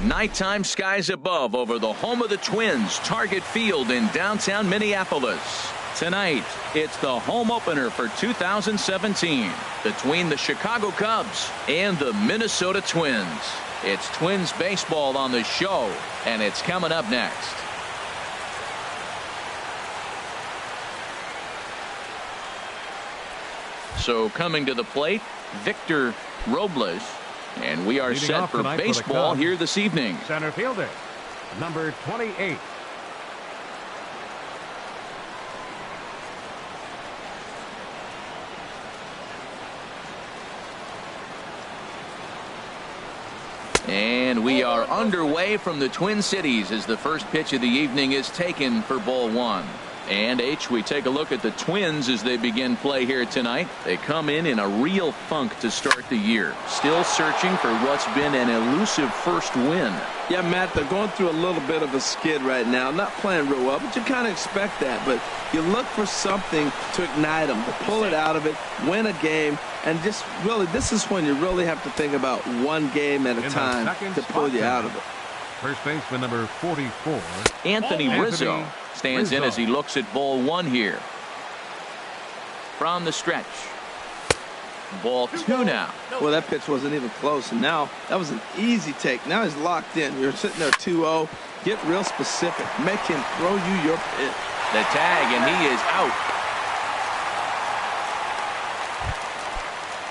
Nighttime skies above over the home of the Twins, Target Field in downtown Minneapolis. Tonight, it's the home opener for 2017 between the Chicago Cubs and the Minnesota Twins. It's Twins baseball on the show, and it's coming up next. So coming to the plate, Victor Robles, and we are set for baseball here this evening. Center fielder, number 28. And we are underway from the Twin Cities as the first pitch of the evening is taken for ball one. And we take a look at the Twins as they begin play here tonight. They come in a real funk to start the year. Still searching for what's been an elusive first win. Yeah, Matt, they're going through a little bit of a skid right now. Not playing real well, but you kind of expect that. But you look for something to ignite them, to pull it out of it, win a game, and just really, this is when you really have to think about one game at a time to pull you out of it. First baseman number 44. Anthony Rizzo stands in as he looks at ball one here. From the stretch. Ball two now. Well, that pitch wasn't even close, and now that was an easy take. Now he's locked in. You're sitting there 2-0. Get real specific. Make him throw you your pitch. The tag, and he is out.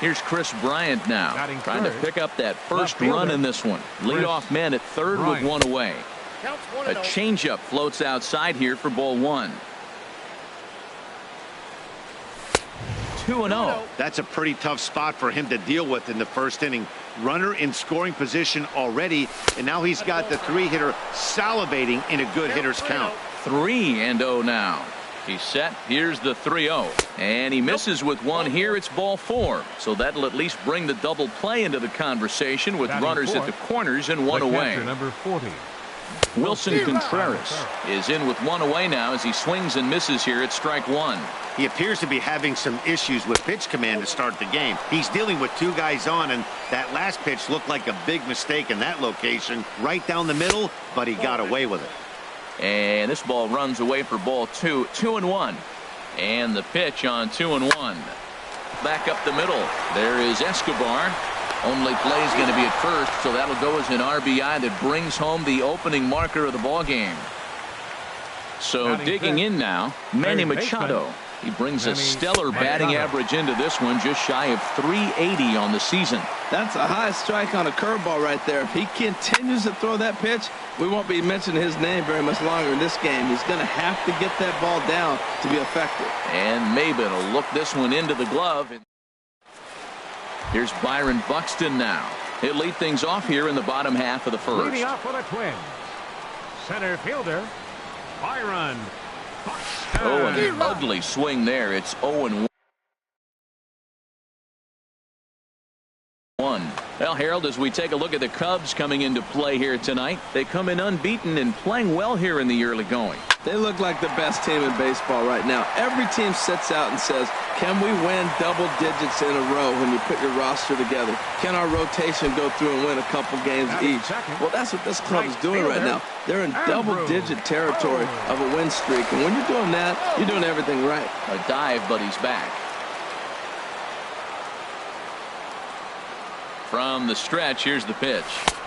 Here's Chris Bryant now, trying to pick up that first run in this one. Leadoff man at third with one away. A changeup floats outside here for ball one. 2-0. That's a pretty tough spot for him to deal with in the first inning. Runner in scoring position already, and now he's got the three-hitter salivating in a good hitter's count. 3-0 now. He's set. Here's the 3-0. And he misses with one here. It's ball four. So that'll at least bring the double play into the conversation with runners at the corners and one away. Number 40. Wilson Contreras is in with one away now as he swings and misses here at strike one. He appears to be having some issues with pitch command to start the game. He's dealing with two guys on, and that last pitch looked like a big mistake in that location. Right down the middle, but he got away with it. And this ball runs away for ball two. 2-1. And the pitch on 2-1. Back up the middle. There is Escobar. Only play is going to be at first, so that'll go as an RBI that brings home the opening marker of the ball game. So digging in now, Manny Machado. He brings a stellar batting average into this one, just shy of 380 on the season. That's a high strike on a curveball right there. If he continues to throw that pitch, we won't be mentioning his name very much longer in this game. He's going to have to get that ball down to be effective. And Maben will look this one into the glove. Here's Byron Buxton now. He'll lead things off here in the bottom half of the first. Leading off for the Twins, center fielder Byron Buxton. Oh, an ugly swing there. It's 0-1. Well, Harold, as we take a look at the Cubs coming into play here tonight, they come in unbeaten and playing well here in the early going. They look like the best team in baseball right now. Every team sits out and says, can we win double digits in a row when you put your roster together? Can our rotation go through and win a couple games each? Well, that's what this club is doing right now. They're in double-digit territory of a win streak. And when you're doing that, you're doing everything right. A dive, but he's back. From the stretch, here's the pitch.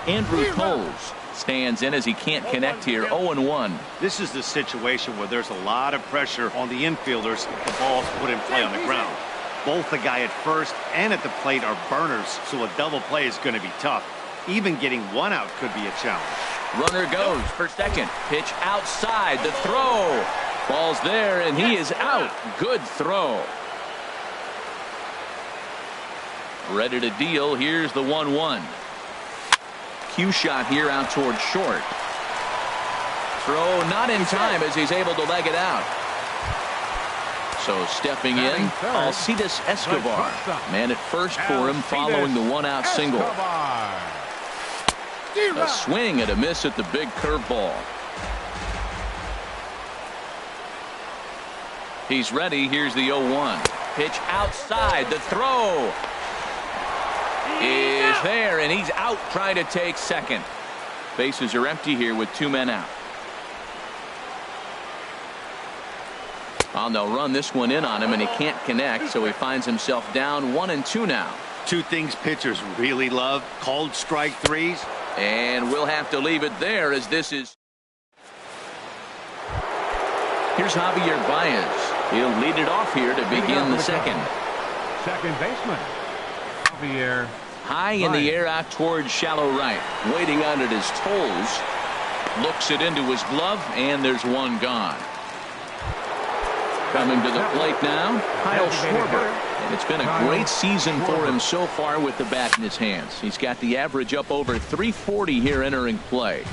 Andrew Coles stands in as he can't connect here. 0-1. This is the situation where there's a lot of pressure on the infielders if the ball's put in play on the ground. Both the guy at first and at the plate are burners, so a double play is going to be tough. Even getting one out could be a challenge. Runner goes for second. Pitch outside. The throw. Ball's there, and he is out. Good throw. Ready to deal. Here's the 1-1. Cue shot here out toward short. Throw not in time as he's able to leg it out. So stepping in, Alcides Escobar. Man at first for him following the one-out single. A swing and a miss at the big curveball. He's ready. Here's the 0-1. Pitch outside. The throw is there, and he's out trying to take second. Bases are empty here with 2 men out. Well, they'll run this one in on him, and he can't connect, so he finds himself down 1-2 now. Two things pitchers really love: called strike threes. And we'll have to leave it there, as this is. Here's Javier Baez. He'll lead it off here to begin the second. Second baseman, Javier. High in the air out towards shallow right. Waiting on it his toes. Looks it into his glove, and there's one gone. Coming to the plate now, Kyle Schwarber. And it's been a great season for him so far with the bat in his hands. He's got the average up over 340 here entering play.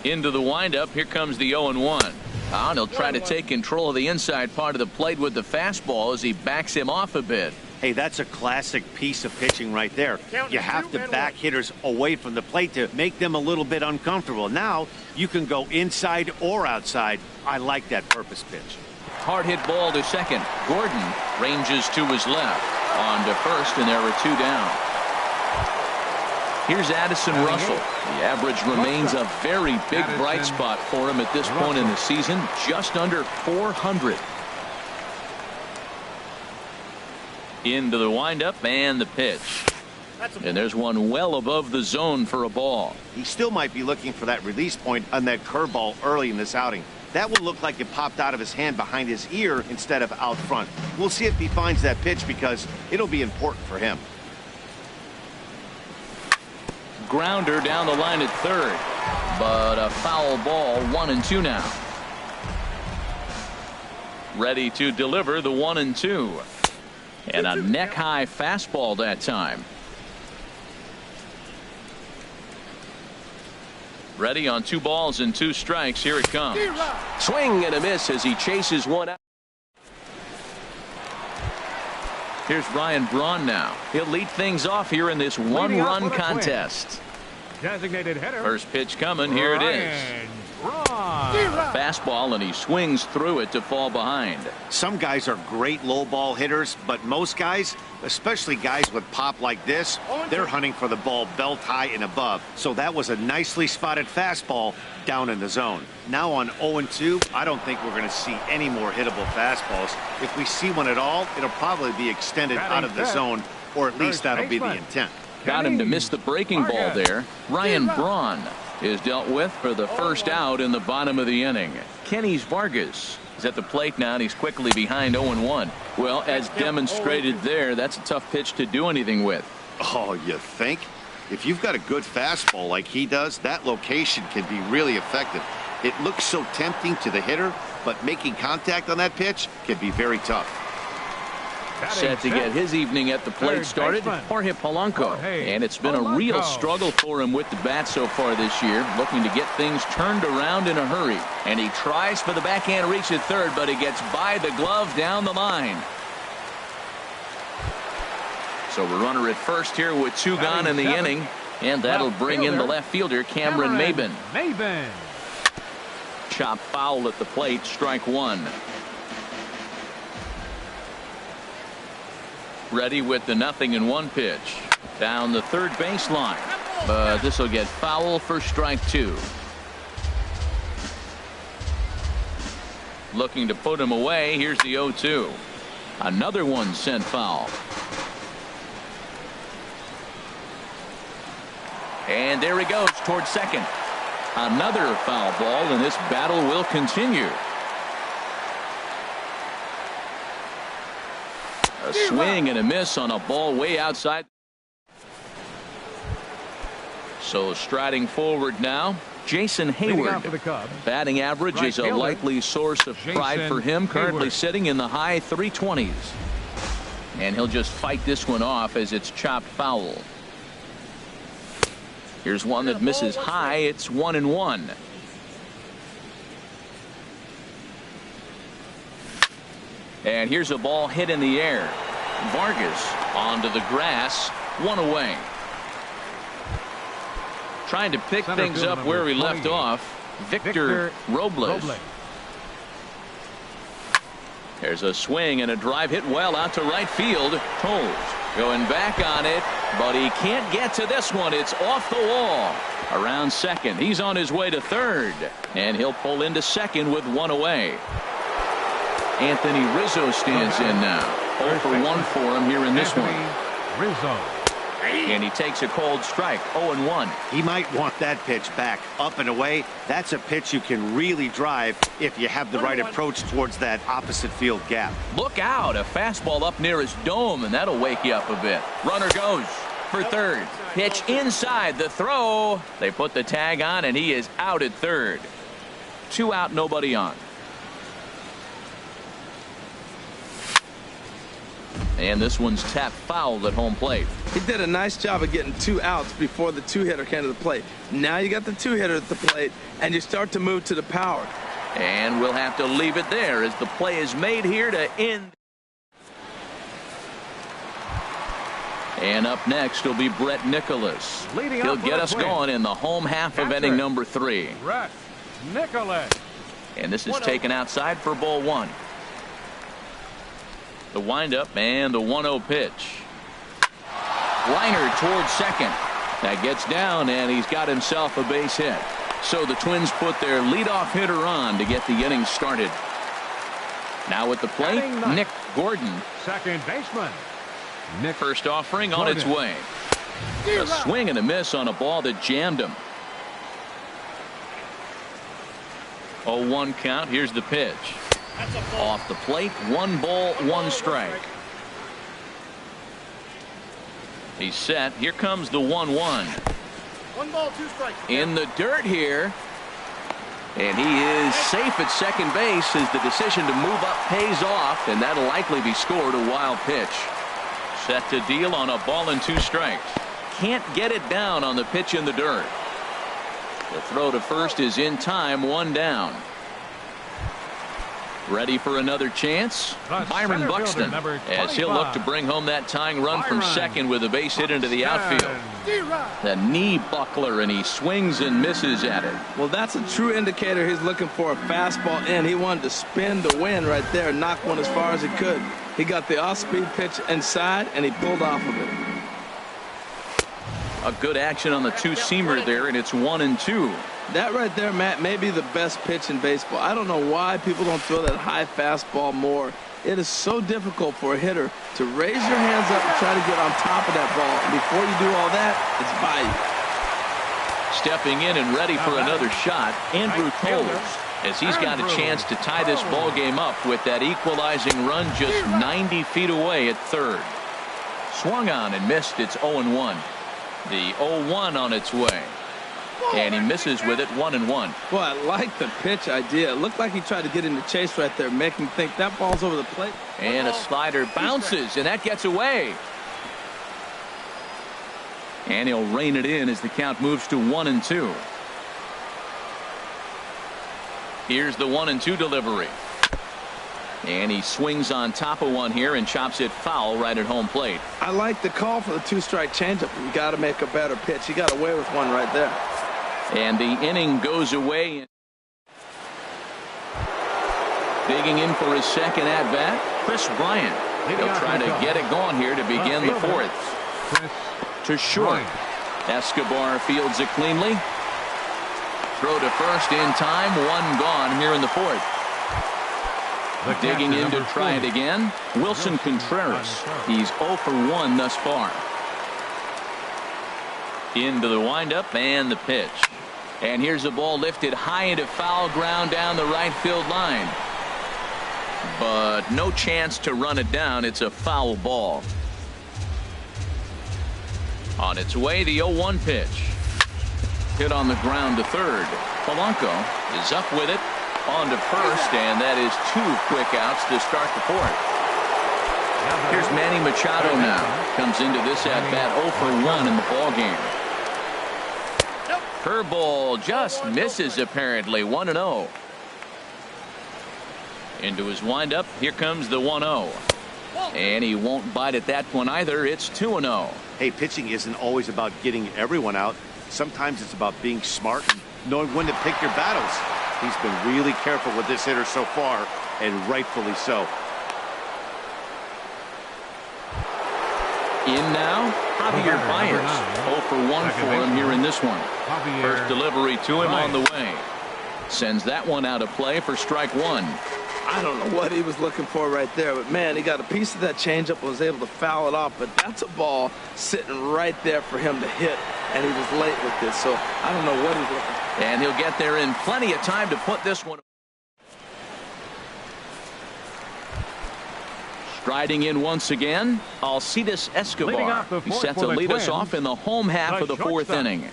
Into the windup, here comes the 0-1. And he'll try to take control of the inside part of the plate with the fastball as he backs him off a bit. Hey, that's a classic piece of pitching right there. You have to back hitters away from the plate to make them a little bit uncomfortable. Now you can go inside or outside. I like that purpose pitch. Hard hit ball to second. Gordon ranges to his left. On to first, and there are 2 down. Here's Addison Russell. The average remains a very big bright spot for him at this point in the season, just under 400. Into the windup and the pitch. And there's one well above the zone for a ball. He still might be looking for that release point on that curveball early in this outing. That will look like it popped out of his hand behind his ear instead of out front. We'll see if he finds that pitch, because it'll be important for him. Grounder down the line at third, but a foul ball. 1-2 now. Ready to deliver the 1-2. And a neck-high fastball that time. Ready on 2 balls and 2 strikes. Here it comes. Swing and a miss as he chases one out. Here's Ryan Braun now. He'll lead things off here in this 1-run contest. Designated hitter. First pitch coming. Here it is. A fastball, and he swings through it to fall behind. Some guys are great low ball hitters, but most guys, especially guys with pop like this, they're hunting for the ball belt high and above. So that was a nicely spotted fastball down in the zone. Now on 0-2, I don't think we're going to see any more hittable fastballs. If we see one at all, it'll probably be extended out of the zone, or at least that'll be the intent. Got him to miss the breaking ball there. Ryan Braun is dealt with for the first out in the bottom of the inning. Kenny's Vargas is at the plate now, and he's quickly behind 0-1. Well, as demonstrated there, that's a tough pitch to do anything with. Oh, you think? If you've got a good fastball like he does, that location can be really effective. It looks so tempting to the hitter, but making contact on that pitch can be very tough. Set to get his evening at the plate started, Jorge Polanco. And it's been a real struggle for him with the bat so far this year, looking to get things turned around in a hurry. And he tries for the backhand reach at third, but he gets by the glove down the line. So a runner at first here with 2 gone in the inning, and that'll bring in the left fielder, Cameron Maybin. Chop foul at the plate, strike 1. Ready with the 0-1 pitch. Down the third baseline. But this will get foul for strike 2. Looking to put him away. Here's the 0-2. Another one sent foul. And there he goes towards second. Another foul ball, and this battle will continue. A swing and a miss on a ball way outside. So striding forward now, Jason Hayward. Batting average is a likely source of pride for him, currently sitting in the high 320s. And he'll just fight this one off as it's chopped foul. Here's one that misses high. It's 1-1. And here's a ball hit in the air. Vargas onto the grass, 1 away. Trying to pick things up where he left off, Victor Robles. There's a swing and a drive hit well out to right field. Toles going back on it, But he can't get to this one. It's off the wall. Around second. He's on his way to third. And he'll pull into second with one away. Anthony Rizzo stands in now. 0 for 1 for him here in this one. Rizzo. And he takes a cold strike. 0-1. He might want that pitch back. Up and away. That's a pitch you can really drive if you have the right approach towards that opposite field gap. Look out. A fastball up near his dome, and that'll wake you up a bit. Runner goes for third. Pitch inside. The throw. They put the tag on, and he is out at third. 2 out, nobody on. And this one's tapped foul at home plate. He did a nice job of getting 2 outs before the 2-hitter came to the plate. Now you got the 2-hitter at the plate, and you start to move to the power. And we'll have to leave it there as the play is made here to end. And up next will be Brett Nicholas. He'll get us going in the home half of inning number 3. Brett Nicholas. And this is taken outside for ball 1. The windup and the 1-0 pitch. Liner towards second. That gets down, and he's got himself a base hit. So the Twins put their leadoff hitter on to get the inning started. Now at the plate, Nick Gordon. Second baseman. Nick First offering on Gordon. its way. A swing and a miss on a ball that jammed him. 0-1 count. Here's the pitch. Off the plate, 1 ball, 1 strike. He's set. Here comes the 1-1. 1 ball, 2 strikes. In the dirt here. And he is safe at second base as the decision to move up pays off, and that'll likely be scored. A wild pitch. Set to deal on a ball and 2 strikes. Can't get it down on the pitch in the dirt. The throw to first is in time, 1 down. Ready for another chance? Byron Buxton, as he'll look to bring home that tying run from second with a base hit into the outfield. The knee buckler, and he swings and misses at it. Well, that's a true indicator he's looking for a fastball in. He wanted to spin the wind right there and knock one as far as he could. He got the off-speed pitch inside, and he pulled off of it. A good action on the 2-seamer there, and it's 1-2. That right there, Matt, may be the best pitch in baseball. I don't know why people don't throw that high fastball more. It is so difficult for a hitter to raise your hands up and try to get on top of that ball. And before you do all that, it's by you. Stepping in and ready for another shot, Andrew Toles, as he's got a chance to tie this ball game up with that equalizing run just 90 feet away at third. Swung on and missed. It's 0-1. The 0-1 on its way. And he misses with it, 1-1. Well, I like the pitch idea. It looked like he tried to get in the chase right there, make him think that ball's over the plate. And a slider bounces, and that gets away. And he'll rein it in as the count moves to 1-2. Here's the 1-2 delivery. And he swings on top of one here and chops it foul right at home plate. I like the call for the 2-strike changeup. You got to make a better pitch. He got away with one right there. And the inning goes away. Digging in for his second at-bat, Chris Bryant. He'll try to get it going here to begin the 4th. To short. Escobar fields it cleanly. Throw to first in time. 1 gone here in the 4th. Digging in to try it again, Wilson Contreras. He's 0 for 1 thus far. Into the windup and the pitch. And here's a ball lifted high into foul ground down the right field line. But no chance to run it down. It's a foul ball. On its way, the 0-1 pitch. Hit on the ground to third. Polanco is up with it. On to first, and that is 2 quick outs to start the 4th. Here's Manny Machado now. Comes into this at-bat 0 for 1 in the ballgame. Curveball just misses apparently. 1-0. Into his windup. Here comes the 1-0. And he won't bite at that one either. It's 2-0. Hey, pitching isn't always about getting everyone out. Sometimes it's about being smart and knowing when to pick your battles. He's been really careful with this hitter so far, and rightfully so. In now, Javier Baez. 0 for 1 for him here in this one. First delivery to him on the way. Sends that one out of play for strike one. I don't know what he was looking for right there, but man, he got a piece of that changeup and was able to foul it off. But that's a ball sitting right there for him to hit, and he was late with this. So I don't know what he's looking for. And he'll get there in plenty of time to put this one. Striding in once again, Alcides Escobar. He's set to lead us off in the home half of the fourth inning.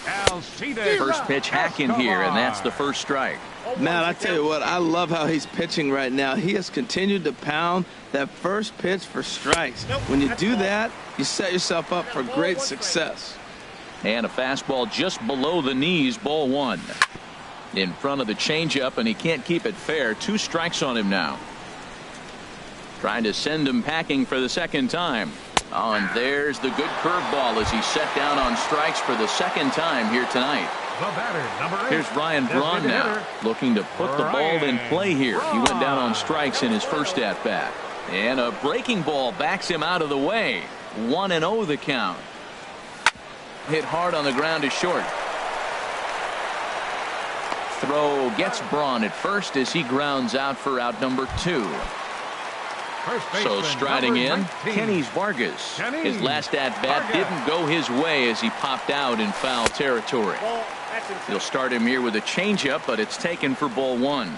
First pitch hack in here, and that's the first strike. Man, I tell you what, I love how he's pitching right now. He has continued to pound that first pitch for strikes. When you do that, you set yourself up for great success. And a fastball just below the knees, ball one. In front of the changeup, and he can't keep it fair. 2 strikes on him now. Trying to send him packing for the second time. Oh, and there's the good curveball as he's set down on strikes for the second time here tonight. Here's Ryan Braun now, looking to put the ball in play here. He went down on strikes in his first at-bat. And a breaking ball backs him out of the way. 1-0 the count. Hit hard on the ground to short. Throw gets Braun at first as he grounds out for out number 2. So striding in, Kenny Vargas. His last at-bat didn't go his way as he popped out in foul territory. He'll start him here with a changeup, but it's taken for ball one.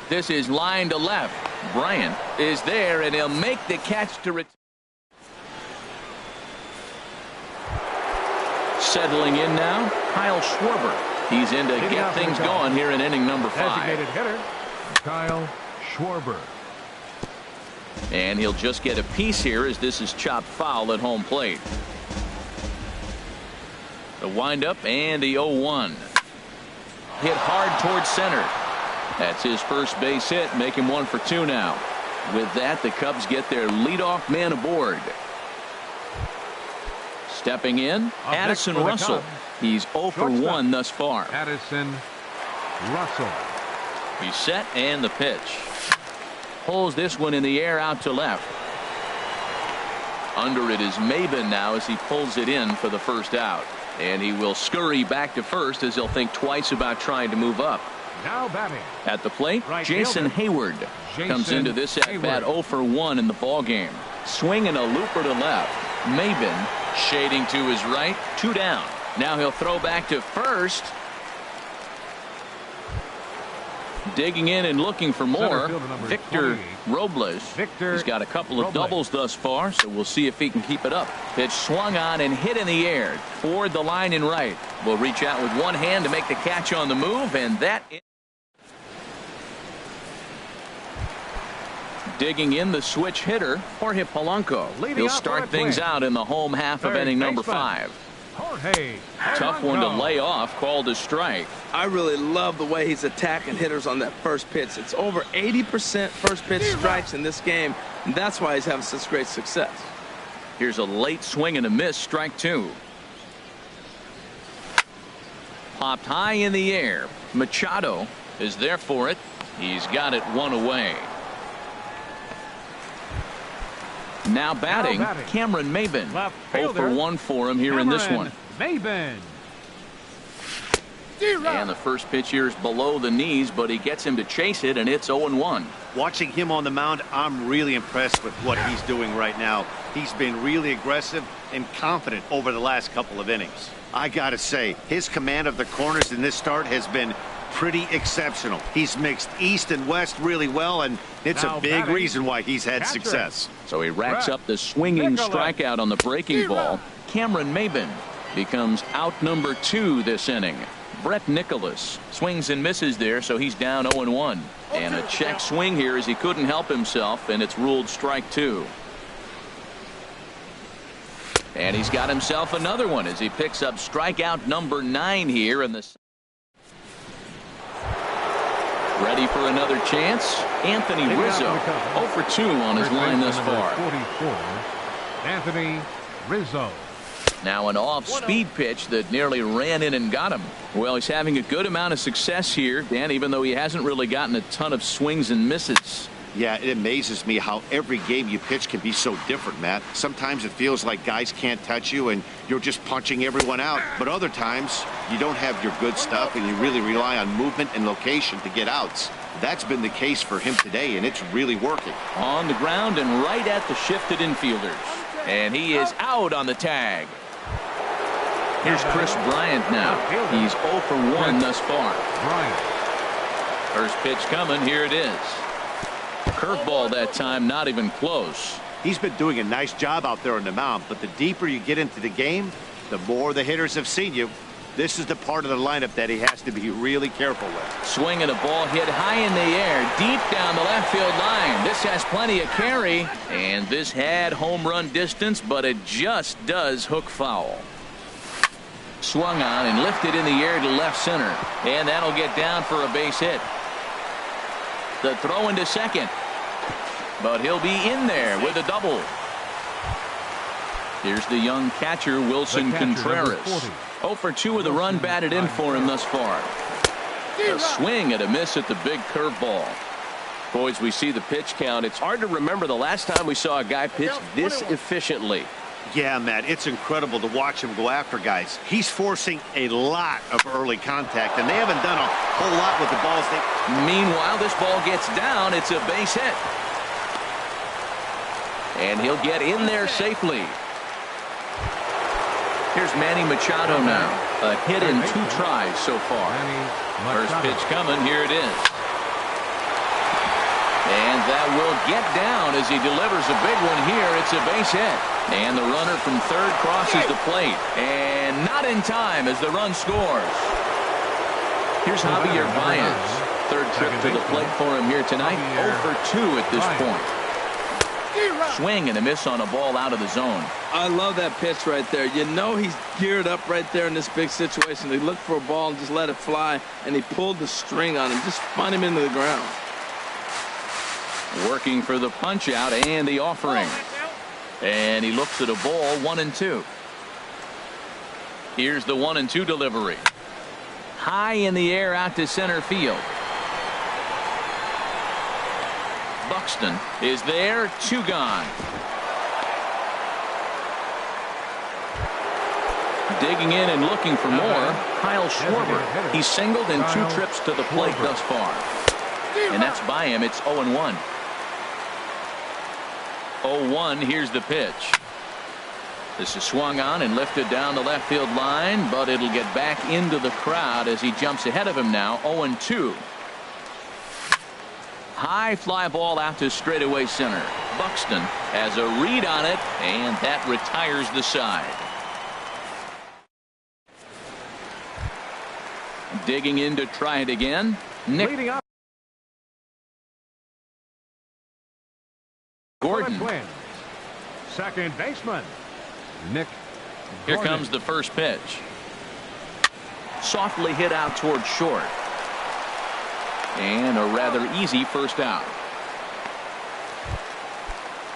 This is line to left. Bryant is there, and he'll make the catch to return. Settling in now, Kyle Schwarber. He's in to get things going here in inning number 5. Kyle Schwarber. And he'll just get a piece here as this is chopped foul at home plate. The windup and the 0-1. Hit hard towards center. That's his first base hit, make him 1 for 2 now. With that, the Cubs get their leadoff man aboard. Stepping in, Addison Russell. He's 0 for 1 thus far. Addison Russell. He's set, and the pitch. Pulls this one in the air out to left. Under it is Maben now as he pulls it in for the first out. And he will scurry back to first as he'll think twice about trying to move up. Now batting. At the plate, Jason Hayward comes into this at-bat 0 for 1 in the ballgame. Swinging a looper to left. Maben shading to his right. 2 down. Now he'll throw back to first. Digging in and looking for more, Victor Robles. He's got a couple of doubles thus far, so we'll see if he can keep it up. Pitch swung on and hit in the air toward the line and right. Will reach out with one hand to make the catch on the move, and that is digging in the switch hitter, Jorge Polanco. He'll start things out in the home half of inning number 5. Tough one to lay off, called a strike. I really love the way he's attacking hitters on that first pitch. It's over 80% first pitch strikes in this game, and that's why he's having such great success. Here's a late swing and a miss, strike 2. Popped high in the air. Machado is there for it. He's got it 1 away. Now batting, Cameron Maben. 0 for 1 for him here in this one. Maben. And the first pitch here is below the knees, but he gets him to chase it, and it's 0-1. Watching him on the mound, I'm really impressed with what he's doing right now. He's been really aggressive and confident over the last couple of innings. I gotta say, his command of the corners in this start has been pretty exceptional. He's mixed east and west really well, and it's a big reason why he's had success. So he racks up the swinging strikeout on the breaking ball. Cameron Maben becomes out number 2 this inning. Brett Nicholas swings and misses there, so he's down 0-1. And a check swing here as he couldn't help himself, and it's ruled strike 2. And he's got himself another one as he picks up strikeout number 9 here in the. Ready for another chance? Anthony Rizzo, 0 for 2 on his line thus far. 44, Anthony Rizzo. Now an off-speed pitch that nearly ran in and got him. Well, he's having a good amount of success here, Dan, even though he hasn't really gotten a ton of swings and misses. Yeah, it amazes me how every game you pitch can be so different, Matt. Sometimes it feels like guys can't touch you and you're just punching everyone out. But other times, you don't have your good stuff and you really rely on movement and location to get outs. That's been the case for him today, and it's really working. On the ground and right at the shifted infielders. And he is out on the tag. Here's Chris Bryant now. He's 0 for 1 thus far. First pitch coming. Here it is. Curveball that time, not even close. He's been doing a nice job out there on the mound, but the deeper you get into the game, the more the hitters have seen you. This is the part of the lineup that he has to be really careful with. Swinging a ball hit high in the air, deep down the left field line. This has plenty of carry, and this had home run distance, but it just does hook foul. Swung on and lifted in the air to left center, and that'll get down for a base hit. The throw into second, but he'll be in there with a double. Here's the young catcher, Wilson Contreras. 0 for 2 with a run batted in for him thus far. A swing and a miss at the big curveball. Boys, we see the pitch count. It's hard to remember the last time we saw a guy pitch this efficiently. Yeah, Matt, it's incredible to watch him go after guys. He's forcing a lot of early contact, and they haven't done a whole lot with the balls. Meanwhile, this ball gets down. It's a base hit. And he'll get in there safely. Here's Manny Machado now. A hit in 2 tries so far. First pitch coming. Here it is. And that will get down as he delivers a big one here. It's a base hit. And the runner from third crosses the plate. And not in time as the run scores. Here's Javier Baez. Third trip to the plate for him here tonight. 0 for 2 at this point. Swing and a miss on a ball out of the zone. I love that pitch right there. You know he's geared up right there in this big situation. He looked for a ball and just let it fly, and he pulled the string on him, just spun him into the ground. Working for the punch out and the offering. And he looks at a ball, 1-2. Here's the 1-2 delivery. High in the air out to center field. Buxton is there, 2 gone. Digging in and looking for more, Kyle Schwarber. He's singled in 2 trips to the plate thus far. And that's by him. It's 0-1. 0-1. Here's the pitch. This is swung on and lifted down the left field line, but it'll get back into the crowd as he jumps ahead of him now. 0-2. High fly ball out to straightaway center. Buxton has a read on it, and that retires the side. Digging in to try it again. Nick Gordon. Second baseman, Nick Here Gordon. comes the first pitch. Softly hit out towards short. And a rather easy first out.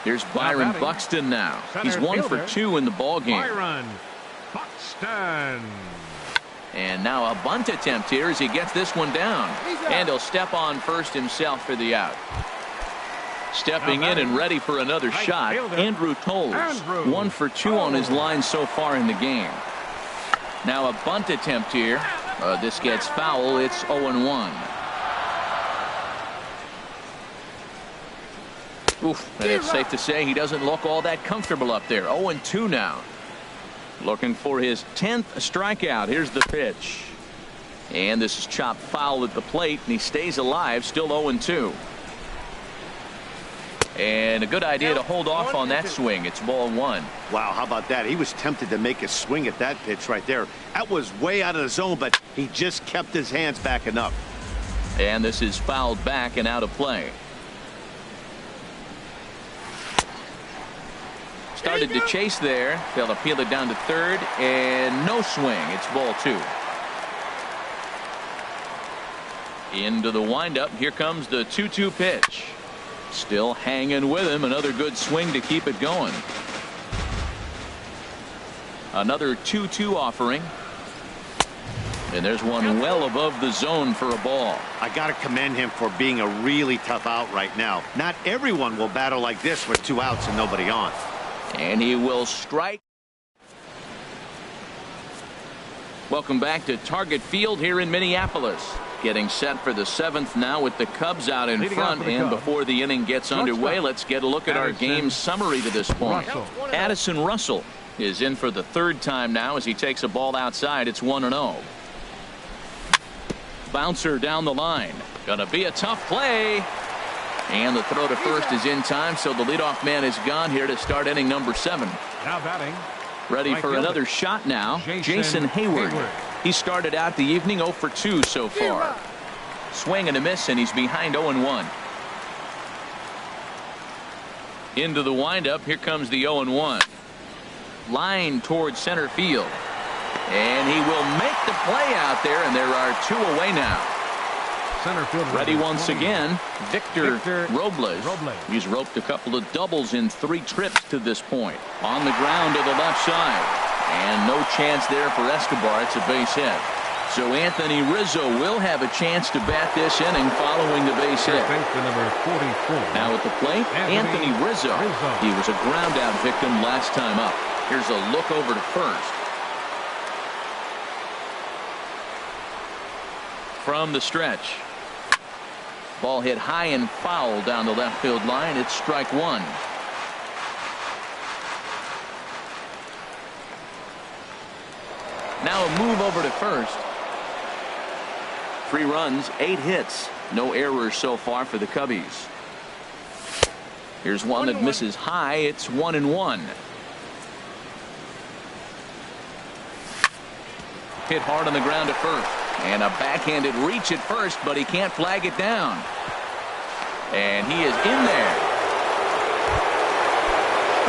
Here's Byron Buxton now. He's 1 for 2 in the ball game. Byron Buxton. And now a bunt attempt here as he gets this one down. And he'll step on first himself for the out. Stepping in and ready for another shot, Andrew Toles. 1 for 2 on his line so far in the game. Now a bunt attempt here. This gets foul. It's 0-1. Oof, and it's safe to say he doesn't look all that comfortable up there. 0-2 now. Looking for his 10th strikeout. Here's the pitch. And this is chopped foul at the plate, and he stays alive, still 0-2. And a good idea to hold off on that swing. It's ball 1. Wow, how about that? He was tempted to make a swing at that pitch right there. That was way out of the zone, but he just kept his hands back enough. And this is fouled back and out of play. Started to chase there. They'll appeal it down to third, and no swing. It's ball 2. Into the windup. Here comes the 2-2 pitch. Still hanging with him. Another good swing to keep it going. Another 2-2 offering. And there's one well above the zone for a ball. I got to commend him for being a really tough out right now. Not everyone will battle like this with 2 outs and nobody on. And he will strike. Welcome back to Target Field here in Minneapolis. Getting set for the 7th now with the Cubs out in front. And before the inning gets underway, let's get a look at our game summary to this point. Addison Russell is in for the 3rd time now as he takes a ball outside. It's 1-0. Bouncer down the line. Gonna be a tough play. And the throw to first is in time, so the leadoff man is gone here to start inning number 7. Now batting. Ready for another shot now, Jason Hayward. He started out the evening 0 for 2 so far. Swing and a miss, and he's behind 0-1. Into the windup, here comes the 0-1. Line towards center field. And he will make the play out there, and there are 2 away now. Center field ready once again, Victor Robles. He's roped a couple of doubles in 3 trips to this point. On the ground to the left side. And no chance there for Escobar. It's a base hit. So Anthony Rizzo will have a chance to bat this inning following the base hit. Number 44. Now at the plate, Anthony Rizzo. He was a ground out victim last time up. Here's a look over to first. From the stretch. Ball hit high and foul down the left field line. It's strike 1. Now a move over to first. 3 runs, 8 hits. No errors so far for the Cubbies. Here's one that misses high. It's 1-1. Hit hard on the ground to first. And a backhanded reach at first, but he can't flag it down. And he is in there.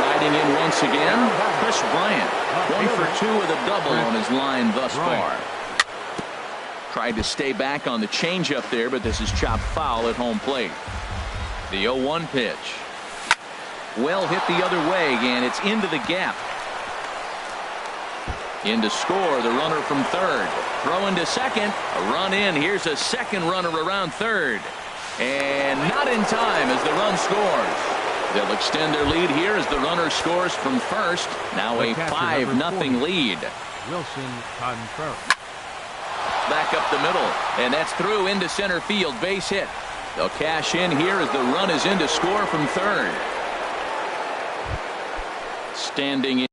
Riding in once again, Chris Bryant. 1 for 2 with a double on his line thus far. Tried to stay back on the changeup there, but this is chopped foul at home plate. The 0-1 pitch. Well hit the other way, and it's into the gap. In to score, the runner from third. Throw into second. A run in. Here's a second runner around third. And not in time as the run scores. They'll extend their lead here as the runner scores from first. Now a 5-0 lead. Wilson Contreras. Back up the middle. And that's through into center field. Base hit. They'll cash in here as the run is in to score from third. Standing in.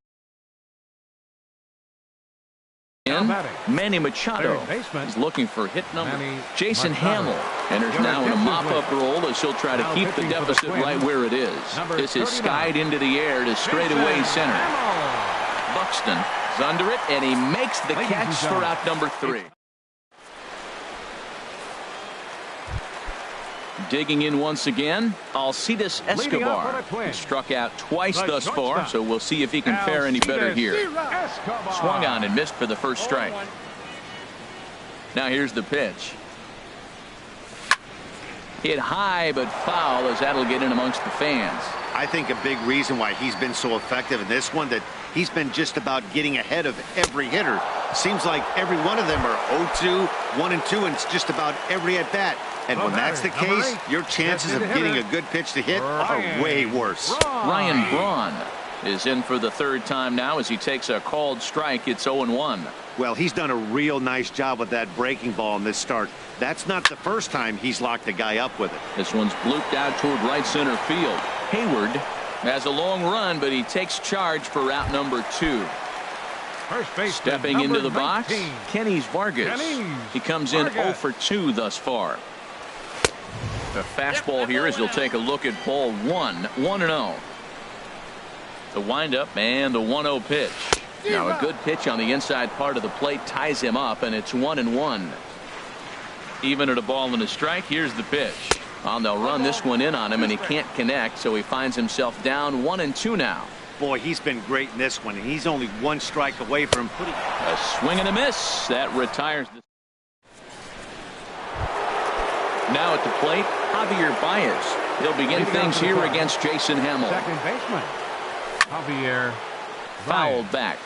Manny Machado is looking for hit number. Jason Hamill enters now in a mop-up role as he'll try to keep the deficit right where it is. This is skied into the air to straightaway center. Buxton is under it, and he makes the catch for out number 3. Digging in once again, Alcides Escobar. He struck out twice thus far, so we'll see if he can fare any better here. Swung on and missed for the first strike. Now here's the pitch. Hit high but foul as that'll get in amongst the fans. I think a big reason why he's been so effective in this one, that he's been just about getting ahead of every hitter. Seems like every one of them are 0-2, 1-2, and it's just about every at bat. And when that's the case, your chances of getting a good pitch to hit are way worse. Ryan Braun is in for the 3rd time now as he takes a called strike. It's 0-1. Well, he's done a real nice job with that breaking ball in this start. That's not the first time he's locked a guy up with it. This one's blooped out toward right center field. Hayward has a long run, but he takes charge for route number 2. Stepping into the box, Kenny's Vargas. He comes in 0 for 2 thus far. The fastball here as he'll take a look at ball 1, 1-0. The windup and the 1-0 pitch. Now a good pitch on the inside part of the plate ties him up, and it's 1-1. Even at a ball and a strike, here's the pitch. They'll run this one in on him, and he can't connect, so he finds himself down 1-2 now. Boy, he's been great in this one, and he's only 1 strike away from putting a swing and a miss. That retires the. Now at the plate, Javier Baez. He'll begin things here against Jason Hamill. Second baseman, Javier fouled back.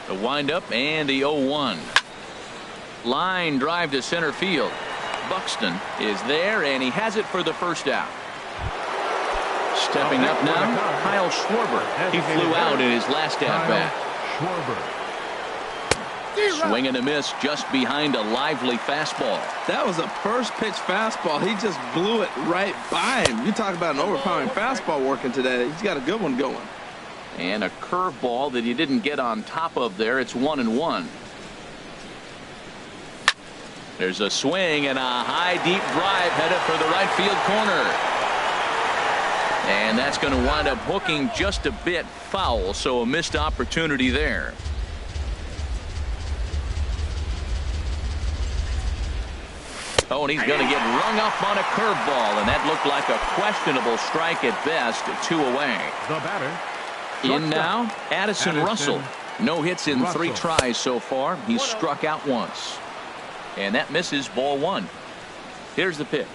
The windup and the 0-1. Line drive to center field. Buxton is there, and he has it for the first out. Stepping up now, Kyle Schwarber. He flew out in his last at-bat. Swing and a miss just behind a lively fastball. That was a first pitch fastball. He just blew it right by him. You talk about an overpowering fastball working today. He's got a good one going. And a curveball that he didn't get on top of there. It's 1-1. There's a swing and a high deep drive headed for the right field corner. And that's going to wind up hooking just a bit foul, so a missed opportunity there. Oh, and he's going to get rung up on a curveball, and that looked like a questionable strike at best. 2 away. The batter. In now, Addison Russell. No hits in 3 tries so far. He's struck out once. And that misses, ball 1. Here's the pitch.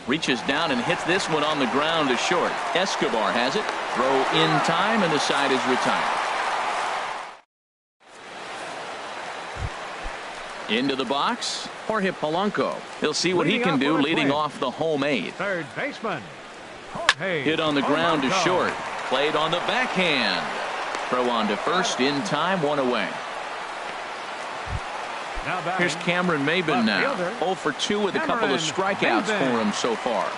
Reaches down and hits this one on the ground to short. Escobar has it. Throw in time, and the side is retired. Into the box, Jorge Polanco. He'll see what he can do leading off the home 8th. Third baseman. Jorge Hit on the ground to Polanco. short. Played on the backhand. Throw on to first in time, 1 away. Now batting, Here's Cameron Maybin now. fielder. 0 for 2 with a couple of strikeouts for him so far.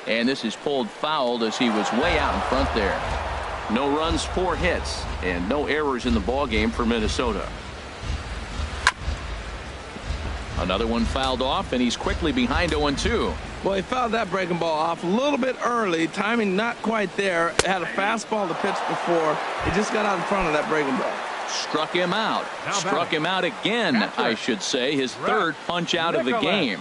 And this is pulled fouled as he was way out in front there. No runs, 4 hits, and no errors in the ballgame for Minnesota. Another one fouled off, and he's quickly behind 0-2. Well, he fouled that breaking ball off a little bit early. Timing not quite there. Had a fastball to pitch before. He just got out in front of that breaking ball. Struck him out. Now Struck him out again, I should say. His third punch out of the game.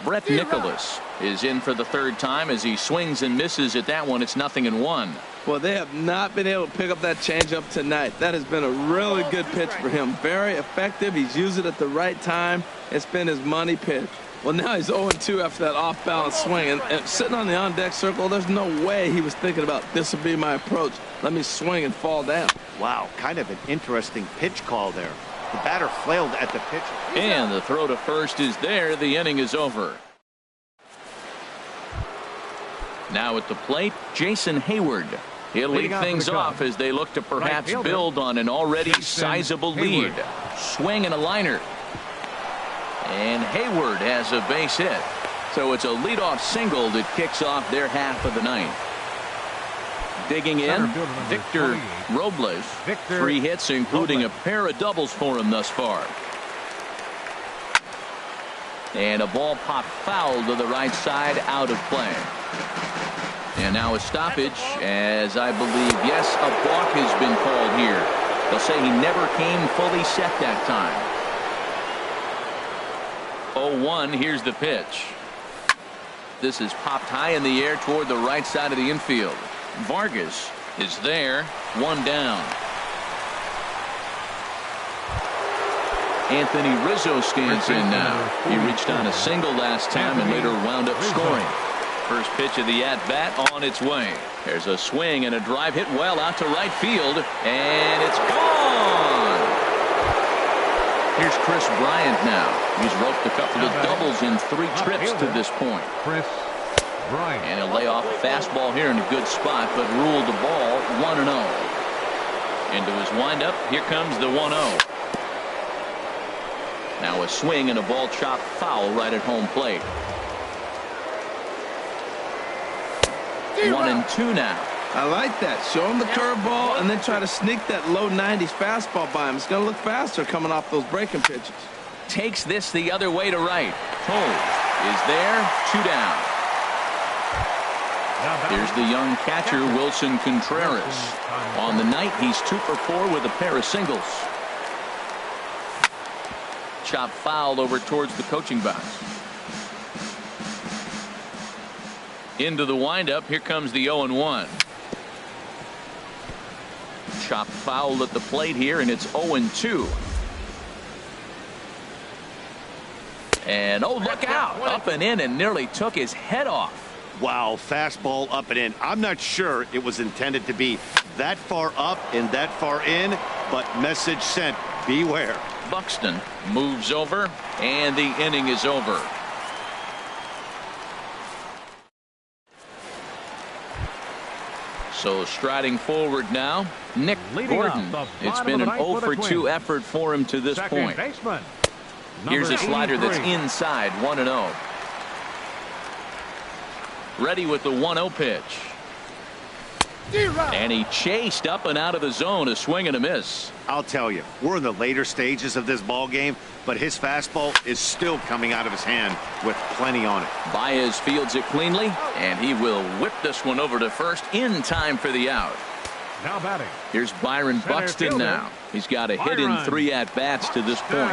Brett Nicholas is in for the 3rd time as he swings and misses at that one. It's 0-1. Well, they have not been able to pick up that changeup tonight. That has been a really good pitch for him. Very effective. He's used it at the right time. It's been his money pitch. Well, now he's 0-2 after that off-balance swing. And sitting on the on-deck circle, there's no way he was thinking about this will be my approach. Let me swing and fall down. Wow, kind of an interesting pitch call there. The batter flailed at the pitch. And the throw to first is there. The inning is over. Now at the plate, Jason Hayward. He'll lead things off as they look to perhaps build on an already sizable lead. Swing and a liner. And Hayward has a base hit. So it's a leadoff single that kicks off their half of the 9th. Digging in, Victor Robles. 3 hits, including a pair of doubles for him thus far. And a ball popped foul to the right side, out of play. And now a stoppage, as I believe, yes, a balk has been called here. They'll say he never came fully set that time. 0-1, here's the pitch. This is popped high in the air toward the right side of the infield. Vargas is there, 1 down. Anthony Rizzo stands in now. He reached on a single last time and later wound up scoring. First pitch of the at-bat on its way. There's a swing and a drive hit well out to right field, and it's gone. Here's Chris Bryant now. He's roped a couple of doubles in 3 trips to this point. Chris Bryant. And he'll lay off a fastball here in a good spot, but ruled the ball 1-0. Into his windup, here comes the 1-0. Now a swing and a ball chopped foul right at home plate. 1-2 now. I like that. Show him the curveball and then try to sneak that low 90s fastball by him. It's going to look faster coming off those breaking pitches. Takes this the other way to right. Toll is there, 2 down. Here's the young catcher, Wilson Contreras. On the night, he's 2 for 4 with a pair of singles. Chop foul over towards the coaching box. Into the windup. Here comes the 0-1. Chop foul at the plate here, and it's 0-2. And oh, look out. Up and in and nearly took his head off. Wow, fastball up and in. I'm not sure it was intended to be that far up and that far in, but message sent, beware. Buxton moves over, and the inning is over. So striding forward now, Nick Leading Gordon. up the It's bottom been of an the ninth 0 for for the 2 Twins. effort for him to this Second point. baseman. Here's a Number slider that's 83. inside, 1-0. Ready with the 1-0 pitch. And he chased up and out of the zone, a swing and a miss. I'll tell you, we're in the later stages of this ball game, but his fastball is still coming out of his hand with plenty on it. Baez fields it cleanly, and he will whip this one over to first in time for the out. Now batting. Here's Byron Center Buxton fielder, now. He's got a hit in Byron 3 at-bats to this point.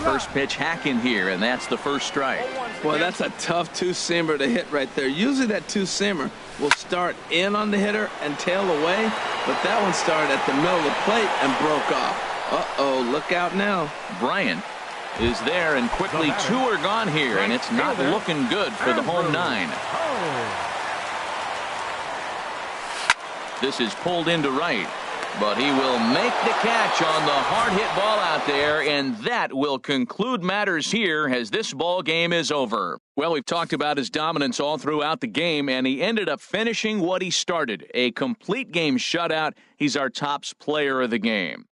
First pitch hacking here, and that's the first strike. Boy, that's a tough two-seamer to hit right there. Usually that two-seamer will start in on the hitter and tail away, but that one started at the middle of the plate and broke off. Uh-oh, look out now. Bryant is there, and quickly 2 are gone here, and it's not looking good for the home 9. This is pulled into right, but he will make the catch on the hard hit ball out there, and that will conclude matters here as this ball game is over. Well, we've talked about his dominance all throughout the game, and he ended up finishing what he started, a complete game shutout. He's our tops player of the game.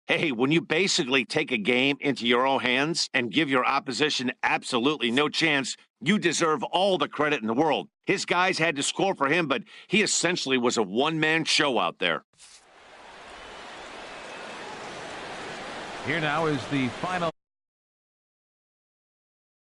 Hey, when you basically take a game into your own hands and give your opposition absolutely no chance, you deserve all the credit in the world. His guys had to score for him, but he essentially was a one-man show out there. Here now is the final.